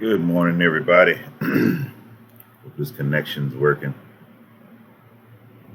Good morning, everybody. Hope this connection's working.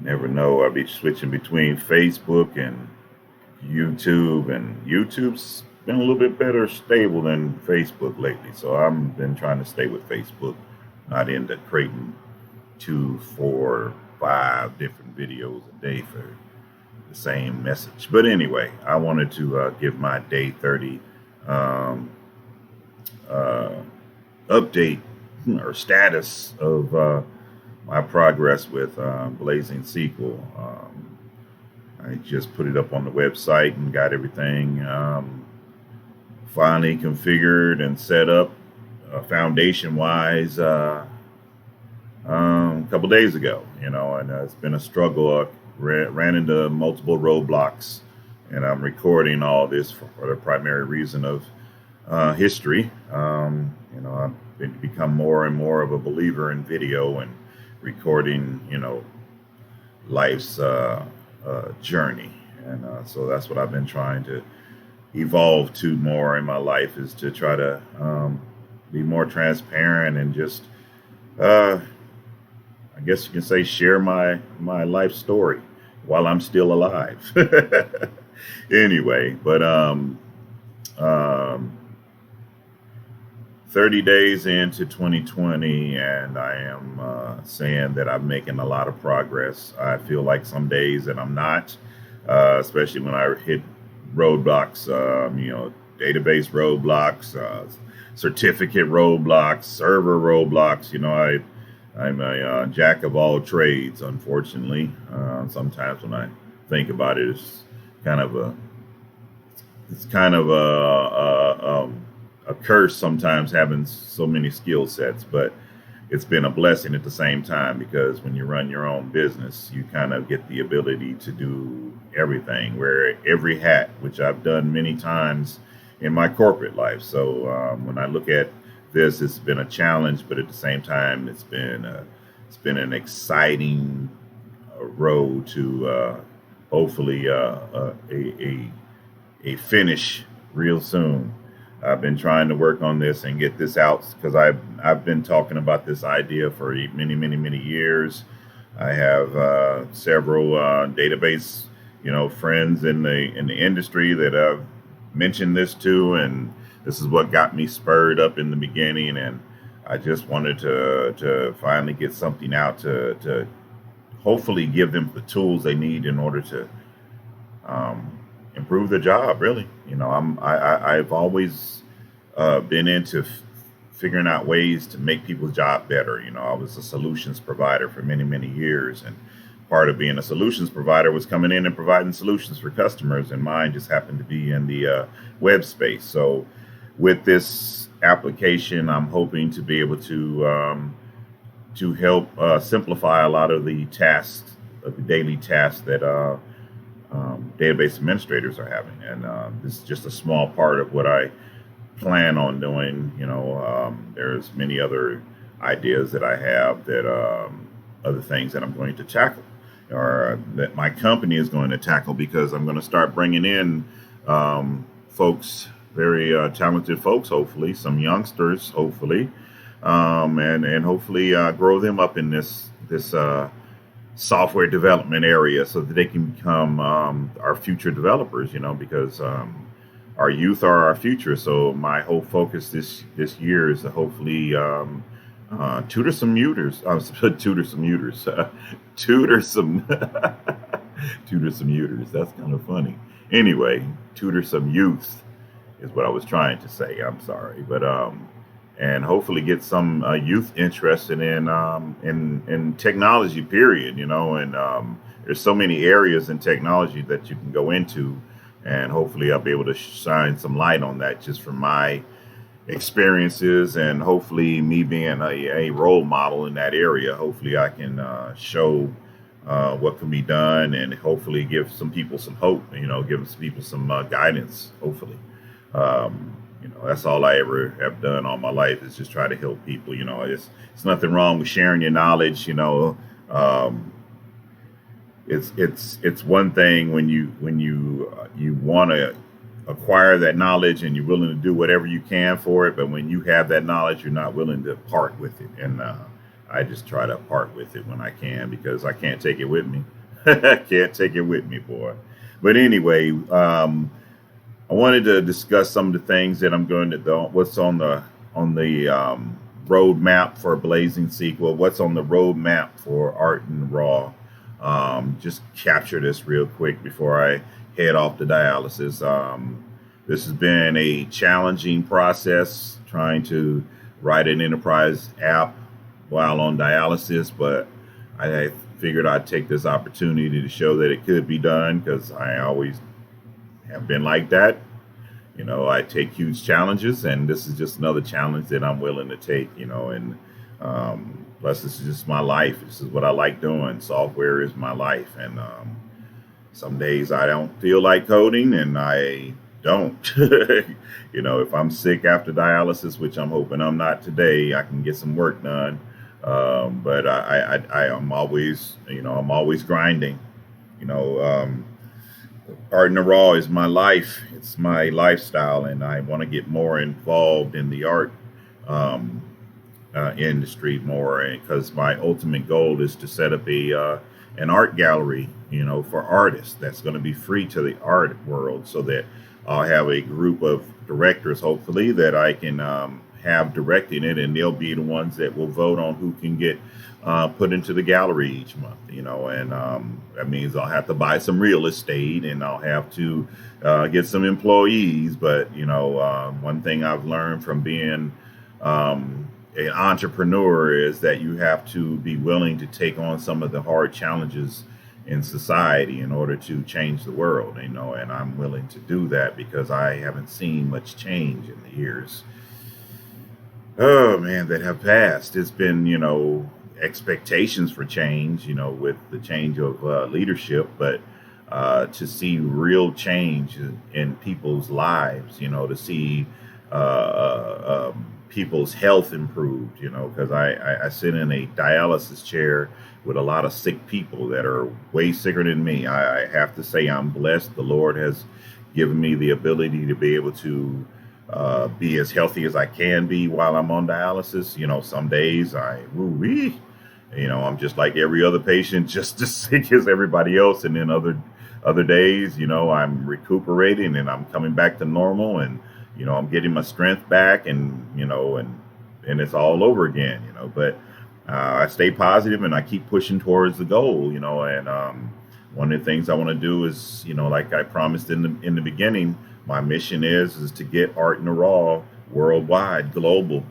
Never know. I'll be switching between Facebook and YouTube, and YouTube's been a little bit better stable than Facebook lately. So I've been trying to stay with Facebook, not into creating two, four, five different videos a day for the same message. But anyway, I wanted to give my day 30 um, uh, update or status of my progress with Blazing SQL. I just put it up on the website and got everything finally configured and set up foundation wise a couple days ago, and it's been a struggle. I ran into multiple roadblocks, and I'm recording all this for the primary reason of history. I've become more and more of a believer in video and recording, life's journey. And so that's what I've been trying to evolve to more in my life, is to try to be more transparent and just, I guess you can say, share my life story while I'm still alive. Anyway, but um, 30 days into 2020, and I am saying that I'm making a lot of progress. I feel like some days that I'm not, especially when I hit roadblocks, database roadblocks, certificate roadblocks, server roadblocks. I'm a jack of all trades, unfortunately. Sometimes when I think about it, it's kind of a curse sometimes having so many skill sets, but it's been a blessing at the same time, because when you run your own business, you kind of get the ability to do everything, wear every hat, which I've done many times in my corporate life. So when I look at this, it's been a challenge, but at the same time, it's been an exciting road to hopefully a finish real soon. I've been trying to work on this and get this out, because I've been talking about this idea for many years. I have several database friends in the industry that I've mentioned this to, and this is what got me spurred up in the beginning. And I just wanted to finally get something out to hopefully give them the tools they need in order to improve the job. Really, I've always been into figuring out ways to make people's job better. I was a solutions provider for many years, and part of being a solutions provider was coming in and providing solutions for customers, and mine just happened to be in the web space. So with this application, I'm hoping to be able to help simplify a lot of the tasks, of the daily tasks that database administrators are having. And this is just a small part of what I plan on doing. There's many other ideas that I have, that other things that I'm going to tackle, or that my company is going to tackle, because I'm going to start bringing in folks, very talented folks, hopefully some youngsters, hopefully, and hopefully grow them up in this software development area, so that they can become our future developers. Because our youth are our future. So my whole focus this year is to hopefully tutor some muters. Tutor some muters. Tutor some tutor some muters. That's kind of funny. Anyway, tutor some youth is what I was trying to say. I'm sorry, but and hopefully get some youth interested in technology. Period. And there's so many areas in technology that you can go into, and hopefully I'll be able to shine some light on that, just from my experiences, and hopefully me being a role model in that area. Hopefully I can show what can be done, and hopefully give some people some hope. Give some people some guidance. Hopefully. That's all I ever have done all my life, is just try to help people. It's nothing wrong with sharing your knowledge. Um, it's one thing when you want to acquire that knowledge and you're willing to do whatever you can for it. But when you have that knowledge, you're not willing to part with it. And I just try to part with it when I can because I can't take it with me. I can't take it with me, boy. But anyway, I wanted to discuss some of the things that I'm going to do. What's on the roadmap for Blazing Sequel? What's on the roadmap for Art and Raw? Just capture this real quick before I head off to dialysis. This has been a challenging process trying to write an enterprise app while on dialysis, but I figured I'd take this opportunity to show that it could be done because I always have been like that. You know, I take huge challenges, and this is just another challenge that I'm willing to take, you know, and plus, this is just my life. This is what I like doing. Software is my life, and some days I don't feel like coding, and I don't. You know, if I'm sick after dialysis, which I'm hoping I'm not today, I can get some work done. But I am always, you know, I'm always grinding. You know, Art in the Raw is my life. It's my lifestyle, and I want to get more involved in the art um, industry more because my ultimate goal is to set up a an art gallery, you know, for artists that's going to be free to the art world, so that I'll have a group of directors, hopefully, that I can have directing it, and they'll be the ones that will vote on who can get put into the gallery each month, you know, and that means I'll have to buy some real estate and I'll have to get some employees. But, you know, one thing I've learned from being an entrepreneur is that you have to be willing to take on some of the hard challenges in society in order to change the world, you know, and I'm willing to do that because I haven't seen much change in the years, oh man, that have passed. It's been, you know, expectations for change, you know, with the change of leadership, but to see real change in people's lives, you know, to see people's health improved, you know, because I sit in a dialysis chair with a lot of sick people that are way sicker than me. I have to say I'm blessed. The Lord has given me the ability to be able to be as healthy as I can be while I'm on dialysis. You know, some days woo-wee, you know, I'm just like every other patient, just as sick as everybody else. And then other days, you know, I'm recuperating and I'm coming back to normal, and you know, I'm getting my strength back, and you know, and it's all over again, you know. But I stay positive and I keep pushing towards the goal, you know. And one of the things I want to do is, you know, like I promised in the beginning, my mission is to get Art in the Raw worldwide, global.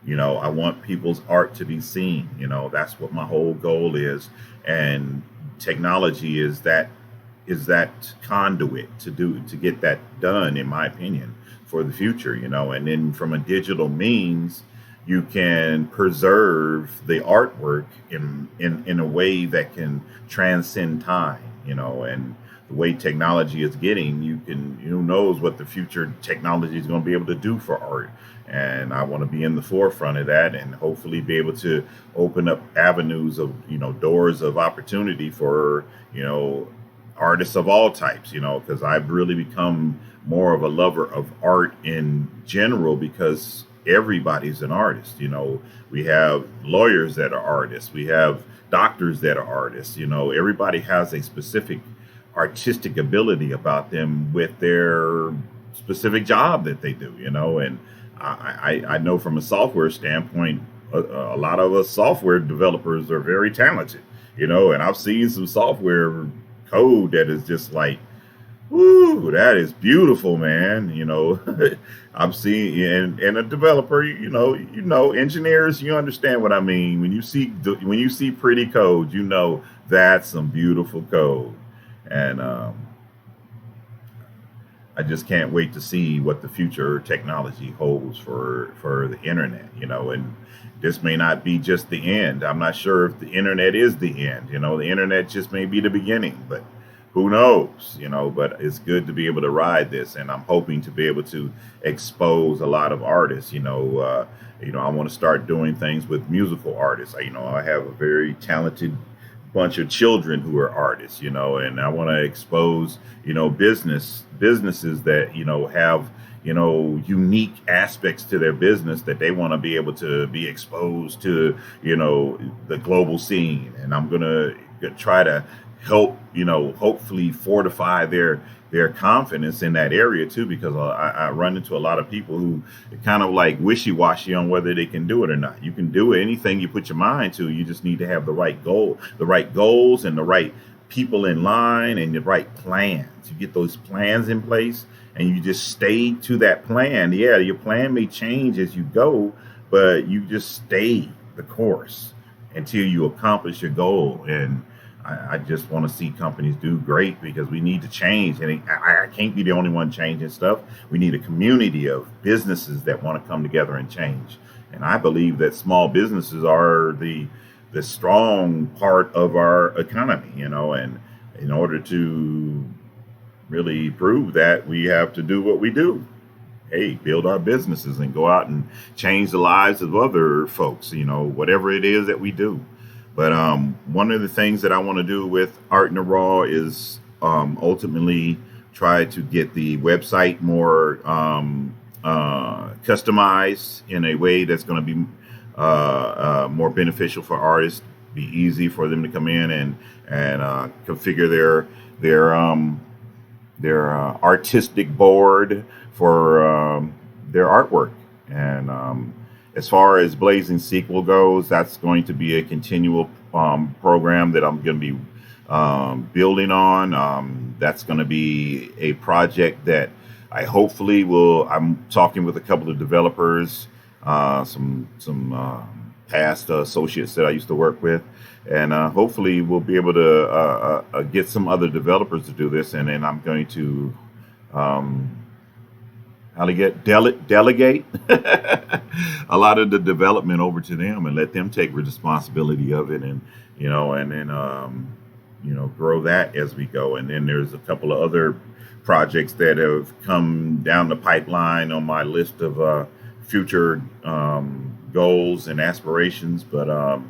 You know, I want people's art to be seen. You know, that's what my whole goal is. And technology is that conduit to get that done, in my opinion, for the future. You know, and then from a digital means, you can preserve the artwork in a way that can transcend time. You know, and the way technology is getting, you can, who knows what the future technology is going to be able to do for art. And I want to be in the forefront of that, and hopefully be able to open up avenues of, you know, doors of opportunity for, you know, artists of all types, you know, because I've really become more of a lover of art in general because everybody's an artist. You know, we have lawyers that are artists, we have doctors that are artists, you know, everybody has a specific artistic ability about them with their specific job that they do, you know. And I know from a software standpoint, a lot of us software developers are very talented, you know, and I've seen some software code that is just like, woo, that is beautiful, man. You know, I've seen, and a developer, you know, engineers, you understand what I mean. When you see pretty code, you know that's some beautiful code. And I just can't wait to see what the future technology holds for the internet, you know. And this may not be just the end. I'm not sure if the internet is the end. You know, the internet just may be the beginning, but who knows, you know. But it's good to be able to ride this, and I'm hoping to be able to expose a lot of artists. You know, I want to start doing things with musical artists. You know, I have a very talented bunch of children who are artists, and I want to expose, businesses that, have, unique aspects to their business that they want to be able to be exposed to, the global scene. And I'm going to try to help, hopefully fortify their confidence in that area too, because I run into a lot of people who are kind of like wishy-washy on whether they can do it or not. You can do anything you put your mind to. You just need to have the right goals, and the right people in line, and the right plans. You get those plans in place, and you just stay to that plan. Yeah, your plan may change as you go, but you just stay the course until you accomplish your goal. And I just want to see companies do great, because we need to change. And I can't be the only one changing stuff. We need a community of businesses that want to come together and change. And I believe that small businesses are the strong part of our economy, and in order to really prove that, we have to do what we do. Hey, build our businesses and go out and change the lives of other folks, whatever it is that we do. But one of the things that I want to do with Art in the Raw is ultimately try to get the website more customized in a way that's going to be more beneficial for artists. Be easy for them to come in and configure their artistic board for their artwork. And as far as Blazing Sequel goes, that's going to be a continual program that I'm going to be building on. That's going to be a project that I hopefully will. I'm talking with a couple of developers, some past associates that I used to work with, and hopefully we'll be able to get some other developers to do this, and then I'm going to delegate a lot of the development over to them and let them take responsibility of it, and and then grow that as we go. And then there's a couple of other projects that have come down the pipeline on my list of future goals and aspirations, but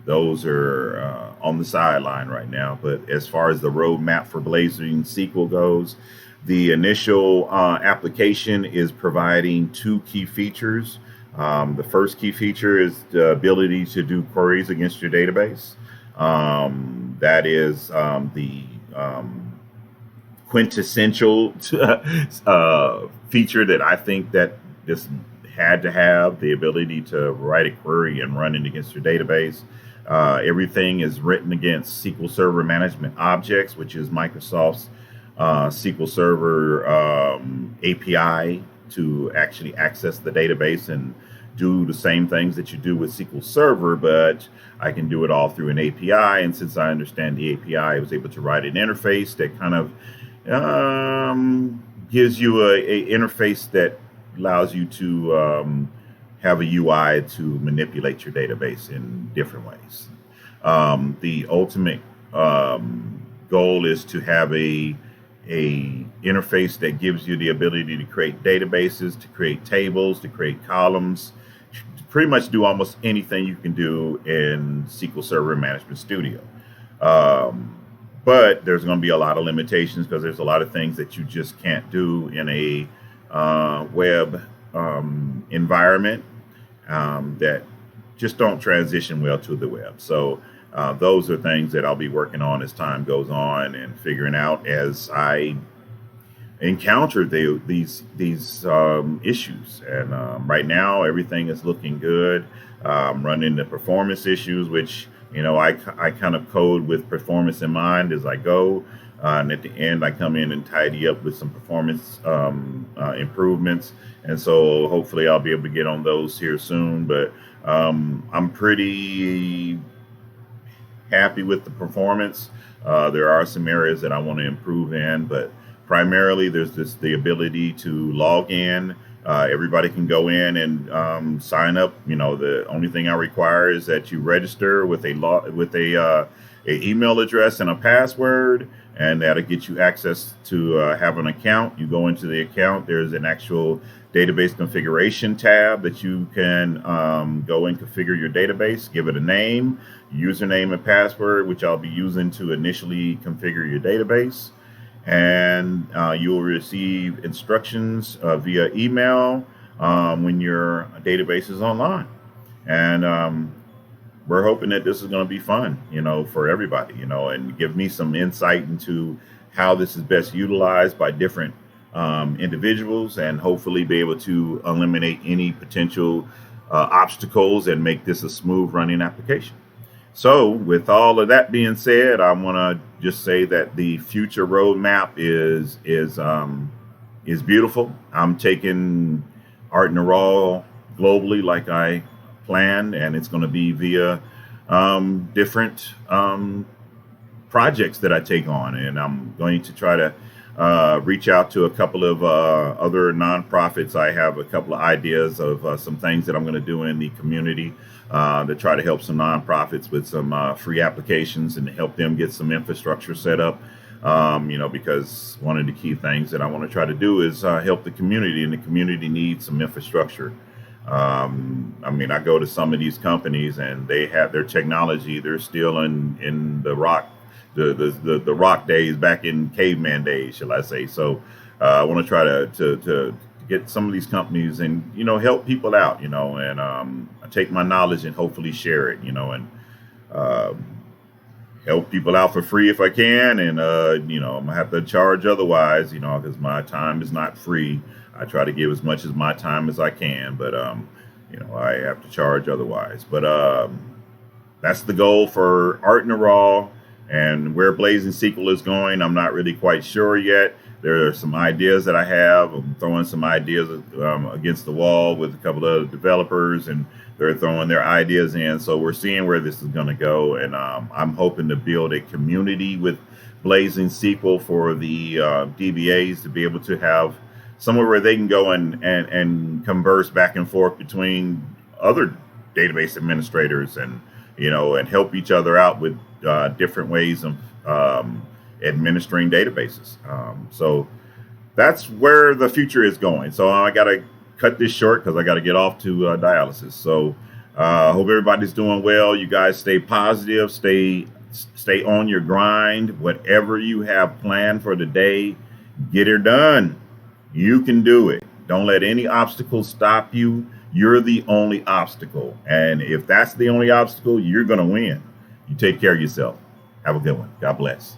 those are on the sideline right now. But as far as the roadmap for Blazing Sequel goes, the initial application is providing two key features. The first key feature is the ability to do queries against your database. That is the quintessential feature that I think that this had to have, the ability to write a query and run it against your database. Everything is written against SQL Server Management Objects, which is Microsoft's SQL Server API to actually access the database and do the same things that you do with SQL Server, but I can do it all through an API. And since I understand the API, I was able to write an interface that kind of gives you a interface that allows you to have a UI to manipulate your database in different ways. The ultimate goal is to have a interface that gives you the ability to create databases, to create tables, to create columns, to pretty much do almost anything you can do in SQL Server Management Studio. But there's going to be a lot of limitations, because there's a lot of things that you just can't do in a web environment that just don't transition well to the web. So those are things that I'll be working on as time goes on, and figuring out as I encounter these issues. And right now, everything is looking good. I'm running the performance issues, which I kind of code with performance in mind as I go. And at the end, I come in and tidy up with some performance improvements. And so hopefully I'll be able to get on those here soon. But I'm pretty happy with the performance. There are some areas that I want to improve in, but primarily there's just the ability to log in. Everybody can go in and sign up. The only thing I require is that you register with a email address and a password. and that'll get you access to have an account. You go into the account, there's an actual database configuration tab that you can go and configure your database, give it a name, username and password, which I'll be using to initially configure your database. And you will receive instructions via email when your database is online. And we're hoping that this is going to be fun, for everybody, and give me some insight into how this is best utilized by different individuals, and hopefully be able to eliminate any potential obstacles and make this a smooth running application. So, with all of that being said, I want to just say that the future roadmap is beautiful. I'm taking Art in the Raw globally, like I planned, and it's going to be via different projects that I take on, and I'm going to try to reach out to a couple of other nonprofits. I have a couple of ideas of some things that I'm going to do in the community to try to help some nonprofits with some free applications and help them get some infrastructure set up. Because one of the key things that I want to try to do is help the community, and the community needs some infrastructure. I go to some of these companies and they have their technology. They're still in the rock, the rock days, back in caveman days, shall I say. So I want to try to get some of these companies and, help people out, and take my knowledge and hopefully share it, and help people out for free if I can. And, I'm gonna have to charge otherwise, because my time is not free. I try to give as much as my time as I can, but, I have to charge otherwise. But that's the goal for Art in the Raw. And where Blazing SQL is going, I'm not really quite sure yet. There are some ideas that I have. I'm throwing some ideas against the wall with a couple of developers, and they're throwing their ideas in. So we're seeing where this is going to go. And I'm hoping to build a community with Blazing SQL for the DBAs to be able to have somewhere where they can go and converse back and forth between other database administrators, and and help each other out with different ways of administering databases. So that's where the future is going. So I got to cut this short because I got to get off to dialysis. So hope everybody's doing well. You guys stay positive, stay on your grind. Whatever you have planned for the day, get it done. You can do it. Don't let any obstacle stop you. You're the only obstacle. And if that's the only obstacle, you're going to win. You take care of yourself. Have a good one. God bless.